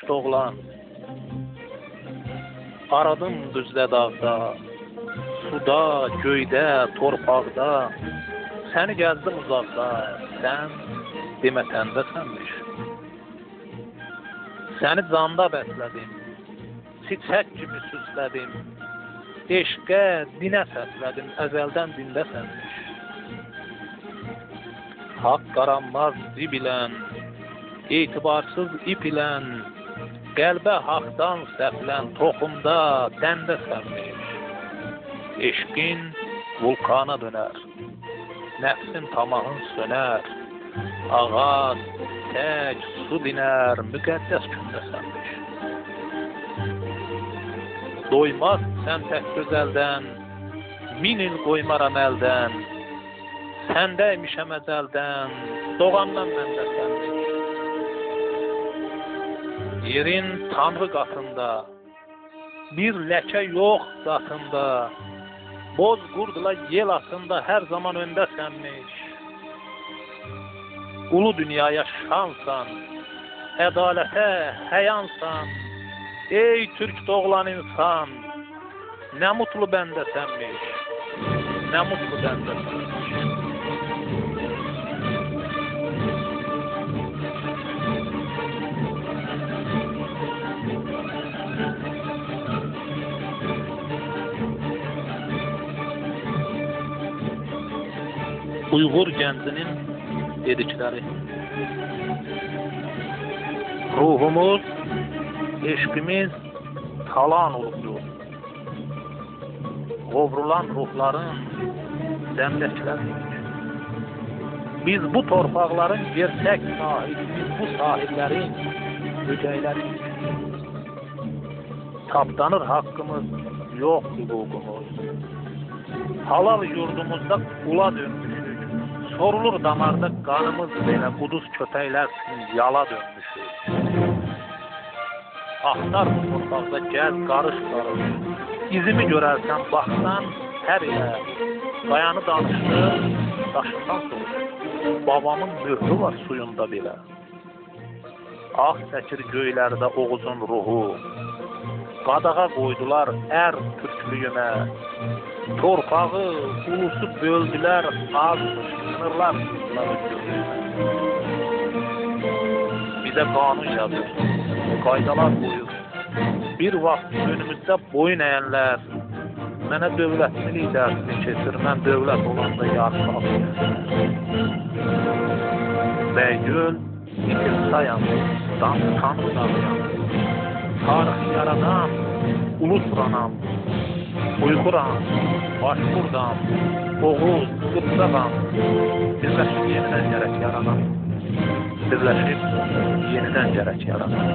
türk oğlan. Aradım düzdə dağda, suda, göydə, torpaqda. Səni gəzdim uzaqda, sən demə səndəsənmiş. Səni canda bəslədim, çiçək kimi süslədim. Eşqə, dinə səslədim, əzəldən dindəsənmiş. Haqq qaranmaz zibilən, etibarsız ip ilən, qəlbə haqdan səflən, toxumda dəndəsənmiş. Eşqin vulkana dönər, nəfsin tamahın sönər, ağac, tək, su dinər, müqəddəs kündəsənmiş. Doymaz sən tək gözəldən, 1000 il qoymaram əldən, səndəymişəm əzəldən, doğandan məndəsənmiş. Yerin tanrı qatında, bir ləkə yox zatında, boz qurdla yel atında hər zaman öndəsənmiş. Ulu dünyaya şansan, ədalətə həyansan, ey türk doğulan insan, nə mutlu bəndəsənmiş, nə mutlu bəndəsənmiş. Uyğur gəncinin dedikləri. Ruhumuz, eşqimiz talan olubdur. Qovrulan ruhların dəmdəkləriyik. Biz bu torpaqların gerçək sahibi, biz bu sahiblərin ögəyləriyik. Tapdanır haqqımız, yox hüququmuz. Halal yurdumuzda qula dönmüşük. Sorulur damarda qanımız belə quduz köpəklər yala dönmüşük. Axtar bu torpaqda gəz qarış qarış. İzimi görərsən baxsan hər yerə. Qayanı danışır, daşından soruş. Babamın mührü var suyunda belə. Ağ çəkir göylərdə Oğuzun ruhu. Qadağa qoydular ər türklüyünə. Torpağı, ulusu böldülər, azmış, sınırlar tutdular özgürlüyünə. Bizə qanun yazır, qaydalar qoyur. Bir vaxt önümüzdə boyun əyənlər, mənə dövlətçilik dərsini keçir, mən dövlət olanda yarıq alır. Bəygöl, itil sayan, tanrı dağıyan, tarix yaradan, ulus ranam, Uyğuram, Başqurdam, Oğuz, Qıpçaqam, birləşib yenidən gərək yaranam. Birləşib yenidən gərək yaranam.